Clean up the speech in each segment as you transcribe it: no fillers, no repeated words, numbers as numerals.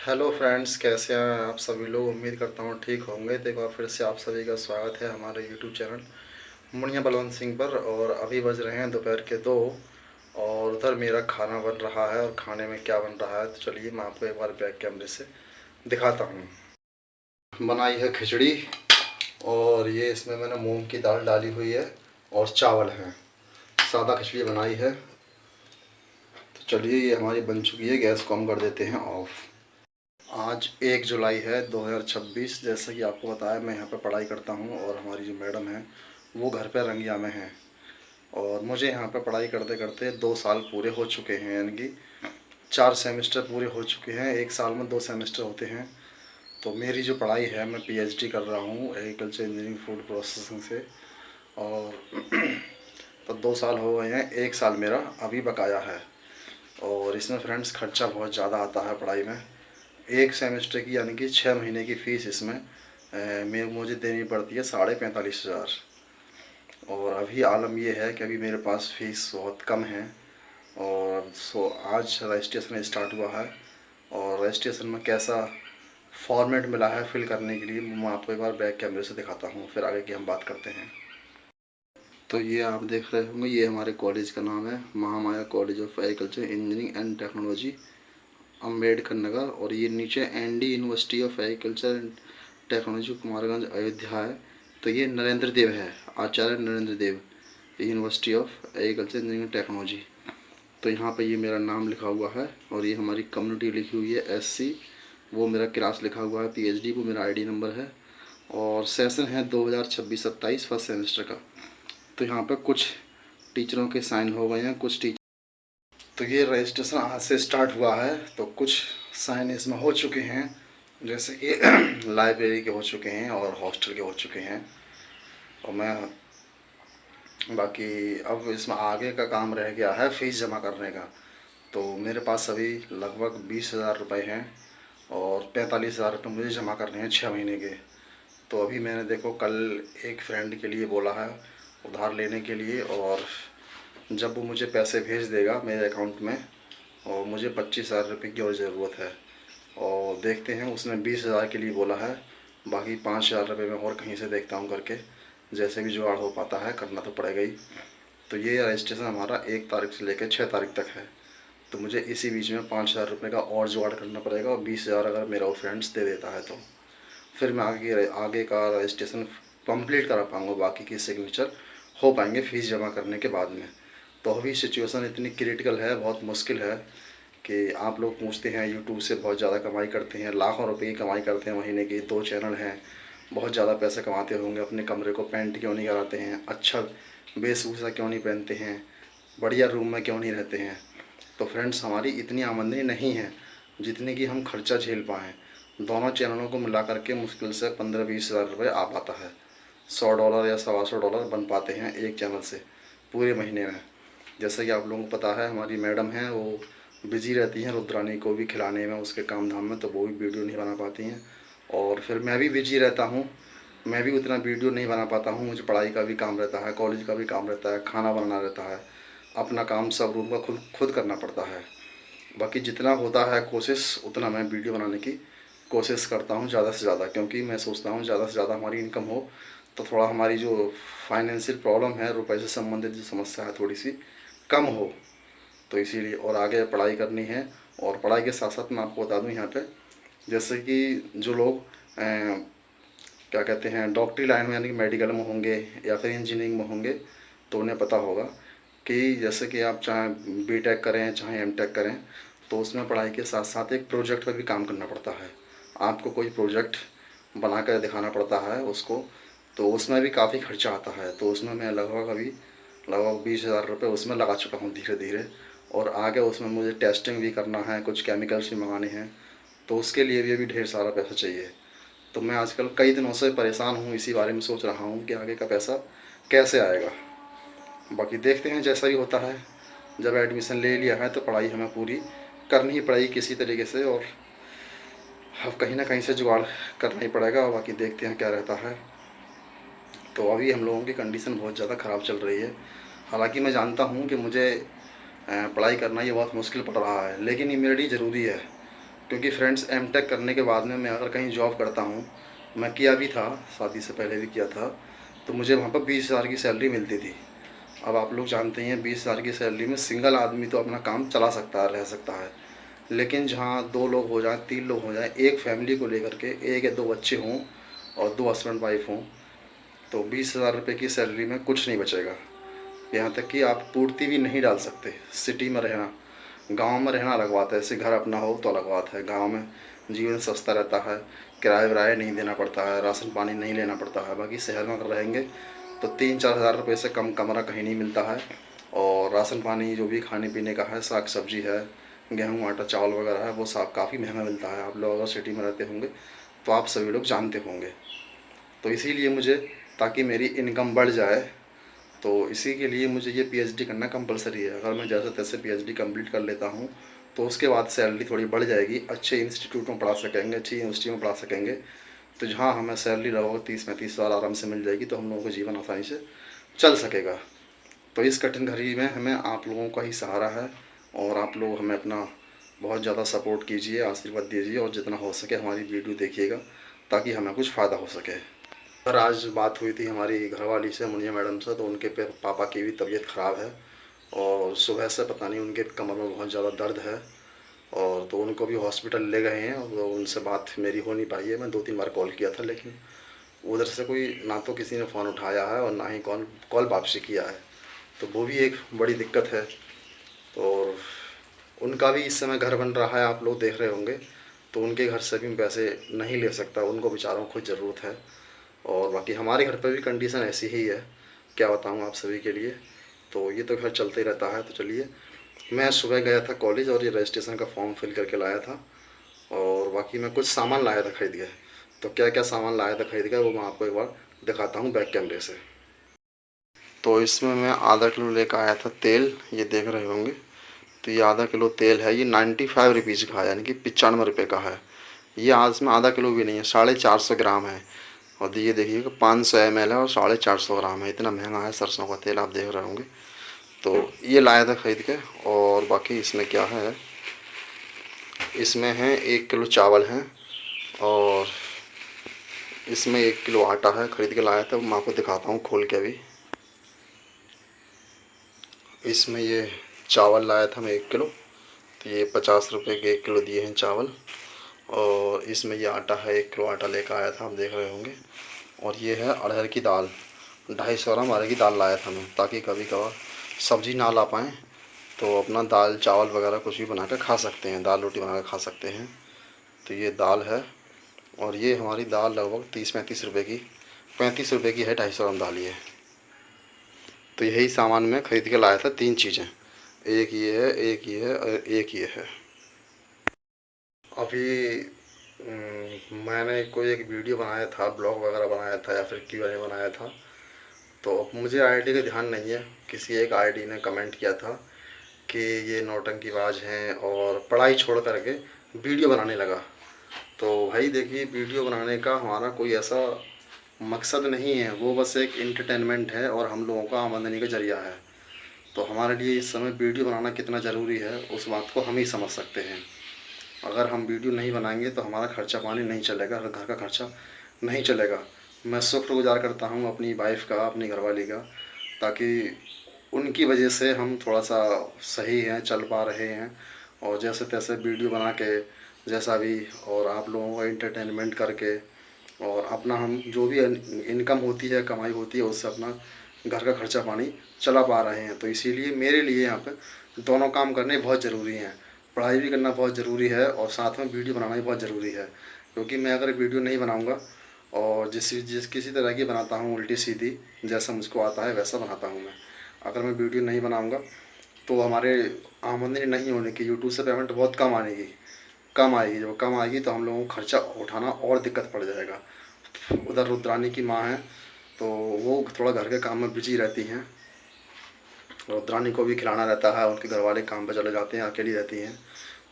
Hello friends, कैसे हैं आप सभी लोग। उम्मीद करता हूँ ठीक होंगे। तो एक बार फिर से आप सभी का स्वागत है हमारे यूट्यूब चैनल मुनिया बलवंत सिंह पर। और अभी बज रहे हैं दोपहर के 2 और उधर मेरा खाना बन रहा है। और खाने में क्या बन रहा है तो चलिए मैं आपको एक बार बैक कैमरे से दिखाता हूँ। बनाई है खिचड़ी और ये इसमें मैंने मूंग की दाल डाली हुई है और चावल है। सादा खिचड़ी बनाई है। तो चलिए ये हमारी बन चुकी है। गैस को हम कर देते हैं ऑफ़। आज 1 जुलाई है 2026। जैसा कि आपको बताया, मैं यहाँ पर पढ़ाई करता हूँ और हमारी जो मैडम है वो घर पे रंगिया में हैं। और मुझे यहाँ पर पढ़ाई करते करते 2 साल पूरे हो चुके हैं, यानी कि 4 सेमेस्टर पूरे हो चुके हैं। एक साल में 2 सेमेस्टर होते हैं। तो मेरी जो पढ़ाई है, मैं पीएचडी कर रहा हूँ एग्रीकल्चर इंजीनियरिंग फूड प्रोसेसिंग से। और तो 2 साल हो गए हैं, 1 साल मेरा अभी बकाया है। और इसमें फ्रेंड्स खर्चा बहुत ज़्यादा आता है पढ़ाई में। एक सेमेस्टर की यानी कि 6 महीने की फ़ीस इसमें मुझे देनी पड़ती है 45,500। और अभी आलम ये है कि अभी मेरे पास फ़ीस बहुत कम है। और आज रजिस्ट्रेशन स्टार्ट हुआ है। और रजिस्ट्रेशन में कैसा फॉर्मेट मिला है फिल करने के लिए, मैं आपको एक बार बैक कैमरे से दिखाता हूँ, फिर आगे की हम बात करते हैं। तो ये आप देख रहे होंगे, ये हमारे कॉलेज का नाम है Mahamaya college of agriculture engineering and technology, Ambedkar Nagar. और ये नीचे ND university of agriculture and technology Kumarganj Ayodhya है। तो ये नरेंद्र देव है, Acharya Narendra Dev university of agriculture engineering technology. तो यहाँ पे ये मेरा नाम लिखा हुआ है और ये हमारी कम्युनिटी लिखी हुई है एससी। वो मेरा क्लास लिखा हुआ है पीएचडी, वो मेरा आईडी नंबर है। और सेशन है 2026-27 फर्स्ट सेमेस्टर का। तो यहाँ पर कुछ टीचरों के साइन हो गए हैं, कुछ टीचर। तो ये रजिस्ट्रेशन आज से स्टार्ट हुआ है। तो कुछ साइन इसमें हो चुके हैं, जैसे कि लाइब्रेरी के हो चुके हैं और हॉस्टल के हो चुके हैं। और मैं बाकी अब इसमें आगे का काम रह गया है फ़ीस जमा करने का। तो मेरे पास अभी लगभग 20,000 रुपये हैं और 45,000 रुपये मुझे जमा करने हैं 6 महीने के। तो अभी मैंने देखो कल एक फ्रेंड के लिए बोला है उधार लेने के लिए। और जब वो मुझे पैसे भेज देगा मेरे अकाउंट में, और मुझे 25,000 रुपये की और ज़रूरत है। और देखते हैं, उसने 20,000 के लिए बोला है। बाकी 5,000 रुपये में और कहीं से देखता हूँ करके, जैसे भी जुगाड़ हो पाता है, करना तो पड़ेगा ही। तो ये रजिस्ट्रेशन हमारा 1 तारीख से लेकर 6 तारीख तक है। तो मुझे इसी बीच में 5,000 रुपये का और जुगाड़ करना पड़ेगा। और 20,000 अगर मेरा वो फ्रेंड्स दे देता है तो फिर मैं आगे का रजिस्ट्रेशन कंप्लीट करा पाऊँगा, बाकी की सिग्नेचर हो पाएंगे फ़ीस जमा करने के बाद में। तो अभी सिचुएशन इतनी क्रिटिकल है, बहुत मुश्किल है कि आप लोग पूछते हैं यूट्यूब से बहुत ज़्यादा कमाई करते हैं, लाखों रुपए की कमाई करते हैं महीने की, 2 चैनल हैं, बहुत ज़्यादा पैसे कमाते होंगे। अपने कमरे को पेंट क्यों नहीं कराते हैं, अच्छा वेशभूषा क्यों नहीं पहनते हैं, बढ़िया रूम में क्यों नहीं रहते हैं। तो फ्रेंड्स, हमारी इतनी आमदनी नहीं है जितनी कि हम खर्चा झेल पाएँ। दोनों चैनलों को मिला करके मुश्किल से 15-20 हज़ार रुपये आ पाता है। $100 या $125 बन पाते हैं एक चैनल से पूरे महीने में। जैसा कि आप लोगों को पता है, हमारी मैडम हैं वो बिज़ी रहती हैं रुद्रानी को भी खिलाने में, उसके काम धाम में, तो वो भी वीडियो नहीं बना पाती हैं। और फिर मैं भी बिज़ी रहता हूँ, मैं भी उतना वीडियो नहीं बना पाता हूँ। मुझे पढ़ाई का भी काम रहता है, कॉलेज का भी काम रहता है, खाना बनाना रहता है, अपना काम सब रूम का खुद खुद करना पड़ता है। बाकी जितना होता है कोशिश, उतना मैं वीडियो बनाने की कोशिश करता हूँ ज़्यादा से ज़्यादा, क्योंकि मैं सोचता हूँ ज़्यादा से ज़्यादा हमारी इनकम हो तो थोड़ा हमारी जो फाइनेंशियल प्रॉब्लम है, रुपए से संबंधित जो समस्या है, थोड़ी सी कम हो। तो इसीलिए और आगे पढ़ाई करनी है। और पढ़ाई के साथ साथ मैं आपको बता दूं, यहाँ पे जैसे कि जो लोग क्या कहते हैं डॉक्टरी लाइन में, यानी कि मेडिकल में होंगे या फिर इंजीनियरिंग में होंगे, तो उन्हें पता होगा कि जैसे कि आप चाहे बीटेक करें चाहे एमटेक करें, तो उसमें पढ़ाई के साथ साथ एक प्रोजेक्ट पर भी काम करना पड़ता है। आपको कोई प्रोजेक्ट बना कर दिखाना पड़ता है उसको, तो उसमें भी काफ़ी खर्चा आता है। तो उसमें मैं लगभग 20,000 रुपये उसमें लगा चुका हूँ धीरे धीरे। और आगे उसमें मुझे टेस्टिंग भी करना है, कुछ केमिकल्स भी मंगाने हैं, तो उसके लिए भी अभी ढेर सारा पैसा चाहिए। तो मैं आजकल कई दिनों से परेशान हूँ, इसी बारे में सोच रहा हूँ कि आगे का पैसा कैसे आएगा। बाकी देखते हैं जैसा ही होता है। जब एडमिशन ले लिया है तो पढ़ाई हमें पूरी करनी ही पड़ेगी किसी तरीके से, और अब कहीं ना कहीं से जुगाड़ करना ही पड़ेगा। और बाकी देखते हैं क्या रहता है। तो अभी हम लोगों की कंडीशन बहुत ज़्यादा ख़राब चल रही है। हालांकि मैं जानता हूँ कि मुझे पढ़ाई करना ये बहुत मुश्किल पड़ रहा है, लेकिन ये मेरे लिए ज़रूरी है। क्योंकि फ्रेंड्स एमटेक करने के बाद में मैं अगर कहीं जॉब करता हूँ, मैं किया भी था, शादी से पहले भी किया था, तो मुझे वहाँ पर 20,000 की सैलरी मिलती थी। अब आप लोग जानते ही हैं 20,000 की सैलरी में सिंगल आदमी तो अपना काम चला सकता है, रह सकता है। लेकिन जहाँ 2 लोग हो जाएँ, 3 लोग हो जाएँ, एक फैमिली को लेकर के, 1 या 2 बच्चे हों और 2 हस्बैंड वाइफ हों, तो 20,000 रुपये की सैलरी में कुछ नहीं बचेगा। यहाँ तक कि आप पूर्ति भी नहीं डाल सकते। सिटी में रहना, गांव में रहना अलग बात है, ऐसे घर अपना हो तो अलग बात है। गांव में जीवन सस्ता रहता है, किराया विराया नहीं देना पड़ता है, राशन पानी नहीं लेना पड़ता है। बाकी शहर में अगर रहेंगे तो 3-4 हज़ार रुपये से कम कमरा कहीं नहीं मिलता है। और राशन पानी जो भी खाने पीने का है, साग सब्जी है, गेहूँ आटा चावल वगैरह है, वो सब काफ़ी महंगा मिलता है। आप लोग अगर सिटी में रहते होंगे तो आप सभी लोग जानते होंगे। तो इसीलिए मुझे, ताकि मेरी इनकम बढ़ जाए, तो इसी के लिए मुझे ये पीएचडी करना कंपलसरी है। अगर मैं जैसे तैसे पीएचडी कंप्लीट कर लेता हूँ तो उसके बाद सैलरी थोड़ी बढ़ जाएगी, अच्छे इंस्टीट्यूट में पढ़ा सकेंगे, अच्छी यूनिवर्सिटी में पढ़ा सकेंगे, तो जहाँ हमें सैलरी लगभग 30-35 हज़ार आराम से मिल जाएगी, तो हम लोगों का जीवन आसानी से चल सकेगा। तो इस कठिन घड़ी में हमें आप लोगों का ही सहारा है, और आप लोग हमें अपना बहुत ज़्यादा सपोर्ट कीजिए, आशीर्वाद दीजिए, और जितना हो सके हमारी वीडियो देखिएगा ताकि हमें कुछ फ़ायदा हो सके। पर आज बात हुई थी हमारी घरवाली से, मुनिया मैडम से, तो उनके पापा की भी तबीयत ख़राब है, और सुबह से पता नहीं उनके कमर में बहुत ज़्यादा दर्द है, और तो उनको भी हॉस्पिटल ले गए हैं। और उनसे बात मेरी हो नहीं पाई है। मैं 2-3 बार कॉल किया था, लेकिन उधर से कोई, ना तो किसी ने फ़ोन उठाया है और ना ही कॉल कॉल वापसी किया है, तो वो भी एक बड़ी दिक्कत है। और उनका भी इस समय घर बन रहा है, आप लोग देख रहे होंगे, तो उनके घर से भी मैं पैसे नहीं ले सकता, उनको बेचारों को ज़रूरत है। और बाकी हमारे घर पर भी कंडीशन ऐसी ही है, क्या बताऊँ आप सभी के लिए। तो ये तो खैर चलते ही रहता है। तो चलिए, मैं सुबह गया था कॉलेज और ये रजिस्ट्रेशन का फॉर्म फिल करके लाया था, और बाकी मैं कुछ सामान लाया था खरीद के। तो क्या क्या सामान लाया था खरीद के, वो मैं आपको एक बार दिखाता हूँ बैक कैमरे से। तो इसमें मैं आधा किलो लेकर आया था तेल, ये देख रहे होंगे। तो ये आधा किलो तेल है, ये 95 रुपीज़ का है, यानी कि 95 रुपये का है। ये आज में आधा किलो भी नहीं है, 450 ग्राम है। और ये देखिएगा 500 ml है और 450 ग्राम है। इतना महंगा है सरसों का तेल, आप देख रहे होंगे। तो ये लाया था खरीद के। और बाकी इसमें क्या है, इसमें है 1 किलो चावल है, और इसमें 1 किलो आटा है, खरीद के लाया था। मैं आपको दिखाता हूँ खोल के अभी। इसमें ये चावल लाया था मैं 1 किलो, तो ये 50 रुपये के 1 किलो दिए हैं चावल। और इसमें ये आटा है, 1 किलो आटा लेकर आया था, आप देख रहे होंगे। और ये है अरहर की दाल, 250 ग्राम अरहर की दाल लाया था मैं, ताकि कभी कभार सब्ज़ी ना ला पाएँ तो अपना दाल चावल वगैरह कुछ भी बना कर खा सकते हैं, दाल रोटी बना कर खा सकते हैं। तो ये दाल है, और ये हमारी दाल लगभग 30-35 रुपये की, 35 रुपये की है, 250 ग्राम दाल ये। तो यही सामान मैं ख़रीद के लाया था, 3 चीज़ें, एक ये है, एक ये है, और एक ये है। अभी मैंने कोई एक वीडियो बनाया था, ब्लॉग वगैरह बनाया था, या फिर Q&A बनाया था। तो अब मुझे आईडी का ध्यान नहीं है, किसी एक आईडी ने कमेंट किया था कि ये नौटंकीबाज हैं और पढ़ाई छोड़ करके वीडियो बनाने लगा। तो भाई देखिए, वीडियो बनाने का हमारा कोई ऐसा मकसद नहीं है, वो बस एक इंटरटेनमेंट है और हम लोगों का आमदनी का ज़रिया है। तो हमारे लिए इस समय वीडियो बनाना कितना ज़रूरी है, उस बात को हम ही समझ सकते हैं। अगर हम वीडियो नहीं बनाएंगे तो हमारा खर्चा पानी नहीं चलेगा, घर का खर्चा नहीं चलेगा। मैं शुक्रगुजार करता हूँ अपनी वाइफ का, अपनी घरवाली का, ताकि उनकी वजह से हम थोड़ा सा सही हैं, चल पा रहे हैं। और जैसे तैसे वीडियो बना के, जैसा भी, और आप लोगों का इंटरटेनमेंट करके, और अपना हम जो भी इनकम होती है, कमाई होती है, उससे अपना घर का खर्चा पानी चला पा रहे हैं। तो इसीलिए मेरे लिए यहाँ पे दोनों काम करने बहुत ज़रूरी हैं। पढ़ाई भी करना बहुत ज़रूरी है, और साथ में वीडियो बनाना भी बहुत ज़रूरी है। क्योंकि मैं अगर वीडियो नहीं बनाऊँगा, और जिस किसी तरह की बनाता हूँ उल्टी सीधी, जैसा मुझको आता है वैसा बनाता हूँ मैं, अगर मैं वीडियो नहीं बनाऊँगा तो हमारे आमदनी नहीं होने की, यूट्यूब से पेमेंट बहुत कम आएगी, कम आएगी। जब कम आएगी तो हम लोगों को खर्चा उठाना और दिक्कत पड़ जाएगा। उधर रुद्रानी की माँ है, तो वो थोड़ा घर के काम में बिजी रहती हैं, रुद्रानी को भी खिलाना रहता है, उनके घर वाले काम पर चले जाते हैं, अकेली रहती हैं।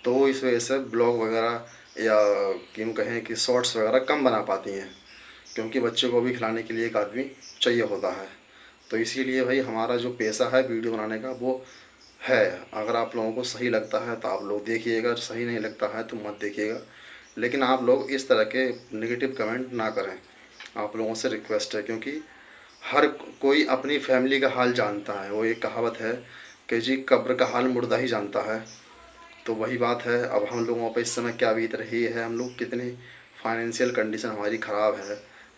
तो इस वजह से ब्लॉग वगैरह, या यूँ कहें कि शॉर्ट्स वगैरह कम बना पाती हैं, क्योंकि बच्चों को भी खिलाने के लिए एक आदमी चाहिए होता है। तो इसीलिए भाई हमारा जो पेशा है वीडियो बनाने का, वो है। अगर आप लोगों को सही लगता है तो आप लोग देखिएगा, अगर सही नहीं लगता है तो मत देखिएगा। लेकिन आप लोग इस तरह के नेगेटिव कमेंट ना करें, आप लोगों से रिक्वेस्ट है, क्योंकि हर कोई अपनी फैमिली का हाल जानता है। वो एक कहावत है कि जी कब्र का हाल मुर्दा ही जानता है। तो वही बात है, अब हम लोगों पर इस समय क्या बीत रही है, हम लोग कितनी फाइनेंशियल कंडीशन हमारी ख़राब है,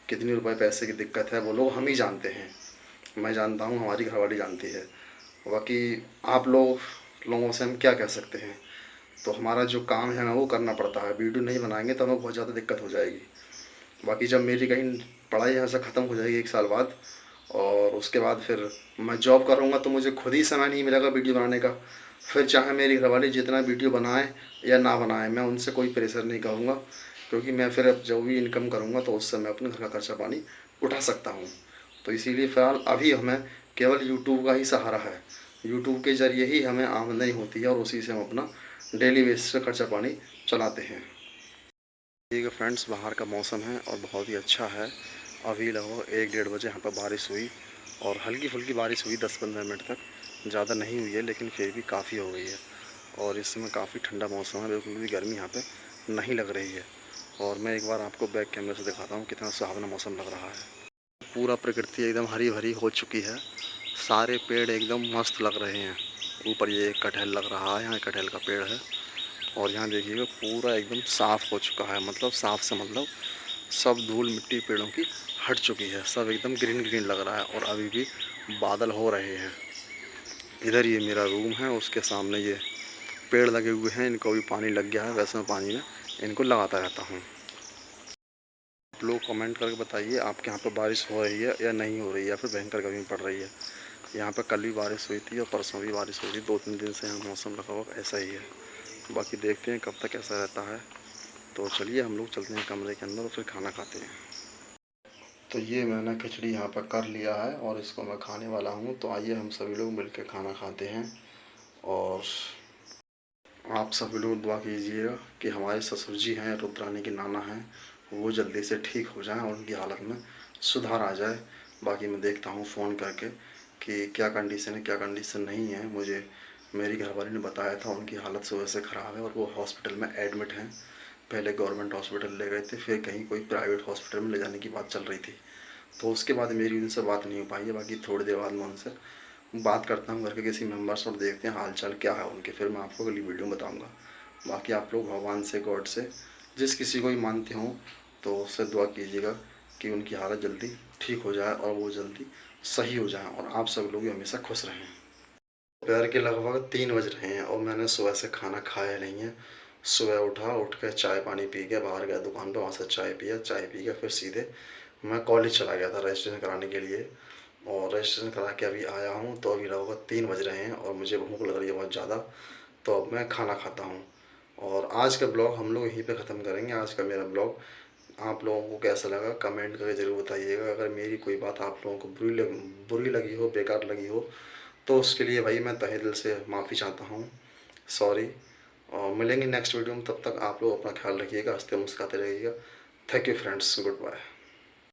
कितनी रुपए पैसे की दिक्कत है, वो लोग हम ही जानते हैं। मैं जानता हूँ, हमारी घरवाली जानती है। बाकी आप लोगों से हम क्या कह सकते हैं। तो हमारा जो काम है ना वो करना पड़ता है। वीडियो नहीं बनाएंगे तो हमें बहुत ज़्यादा दिक्कत हो जाएगी। बाकी जब मेरी कहीं पढ़ाई यहाँ से ख़त्म हो जाएगी 1 साल बाद, और उसके बाद फिर मैं जॉब करूँगा, तो मुझे खुद ही समय नहीं मिलेगा वीडियो बनाने का। फिर चाहे मेरी घरवाली जितना वीडियो बनाए या ना बनाए, मैं उनसे कोई प्रेशर नहीं करूँगा, क्योंकि मैं फिर अब जो भी इनकम करूँगा तो उससे मैं अपने घर का खर्चा पानी उठा सकता हूँ। तो इसीलिए फ़िलहाल अभी हमें केवल यूट्यूब का ही सहारा है। यूट्यूब के ज़रिए ही हमें आमदनी होती है और उसी से हम अपना डेली बेसिस पे खर्चा पानी चलाते हैं। देखिए फ्रेंड्स, बाहर का मौसम है और बहुत ही अच्छा है। अभी लगभग 1-1:30 बजे यहाँ पर बारिश हुई, और हल्की फुल्की बारिश हुई 10-15 मिनट तक, ज़्यादा नहीं हुई है लेकिन फिर भी काफ़ी हो गई है। और इस समय काफ़ी ठंडा मौसम है, बिल्कुल भी गर्मी यहाँ पे नहीं लग रही है। और मैं एक बार आपको बैक कैमरे से दिखाता हूँ कितना सुहावना मौसम लग रहा है। पूरा प्रकृति एकदम हरी भरी हो चुकी है, सारे पेड़ एकदम मस्त लग रहे हैं। ऊपर ये कटहल लग रहा है, यहाँ कटहल का पेड़ है। और यहाँ देखिएगा पूरा एकदम साफ़ हो चुका है, मतलब साफ़ से मतलब सब धूल मिट्टी पेड़ों की हट चुकी है, सब एकदम ग्रीन ग्रीन लग रहा है। और अभी भी बादल हो रहे हैं। इधर ये मेरा रूम है, उसके सामने ये पेड़ लगे हुए हैं, इनको भी पानी लग गया है। वैसे मैं पानी में इनको लगाता रहता हूँ। आप लोग कमेंट करके बताइए आपके यहाँ पर बारिश हो रही है या नहीं हो रही है, या फिर भयंकर गर्मी पड़ रही है। यहाँ पर कल भी बारिश हुई थी और परसों भी बारिश हुई थी। 2-3 दिन से यहाँ मौसम लगभग ऐसा ही है। बाकी देखते हैं कब तक ऐसा रहता है। तो चलिए हम लोग चलते हैं कमरे के अंदर और फिर खाना खाते हैं। तो ये मैंने खिचड़ी यहाँ पर कर लिया है और इसको मैं खाने वाला हूँ। तो आइए हम सभी लोग मिलकर खाना खाते हैं। और आप सभी लोग दुआ कीजिएगा कि हमारे ससुर जी हैं, रुद्रानी के नाना हैं, वो जल्दी से ठीक हो जाएं और उनकी हालत में सुधार आ जाए। बाकी मैं देखता हूँ फ़ोन करके कि क्या कंडीशन है, क्या कंडीशन नहीं है। मुझे मेरी घरवाली ने बताया था उनकी हालत सुबह से ख़राब है और वो हॉस्पिटल में एडमिट हैं। पहले गवर्नमेंट हॉस्पिटल ले गए थे, फिर कहीं कोई प्राइवेट हॉस्पिटल में ले जाने की बात चल रही थी। तो उसके बाद मेरी उनसे बात नहीं हो पाई है। बाकी थोड़ी देर बाद मैं उनसे बात करता हूँ घर के किसी मेंबर से और देखते हैं हाल चाल क्या है उनके, फिर मैं आपको अगली वीडियो में बताऊँगा। बाकी आप लोग भगवान से, गॉड से, जिस किसी को भी मानते हों तो उससे दुआ कीजिएगा कि उनकी हालत जल्दी ठीक हो जाए और वो जल्दी सही हो जाए और आप सब लोग हमेशा खुश रहें। दोपहर के लगभग 3 बज रहे हैं और मैंने सुबह से खाना खाया नहीं है। सुबह उठा, उठ कर चाय पानी पी के बाहर गया दुकान पे, वहाँ से चाय पिया, चाय पी के फिर सीधे मैं कॉलेज चला गया था रजिस्ट्रेशन कराने के लिए। और रजिस्ट्रेशन करा के अभी आया हूँ तो अभी लगभग 3 बज रहे हैं और मुझे भूख लग रही है बहुत ज़्यादा। तो अब मैं खाना खाता हूँ। और आज का ब्लॉग हम लोग यहीं पे ख़त्म करेंगे। आज का मेरा ब्लॉग आप लोगों को कैसा लगा कमेंट करके ज़रूर बताइएगा। अगर मेरी कोई बात आप लोगों को बुरी लगी हो, बेकार लगी हो, तो उसके लिए भाई मैं तहे दिल से माफ़ी चाहता हूँ, सॉरी। और मिलेंगे नेक्स्ट वीडियो में, तब तक आप लोग अपना ख्याल रखिएगा, हंसते मुस्कुराते रहिएगा। Thank you friends, good bye.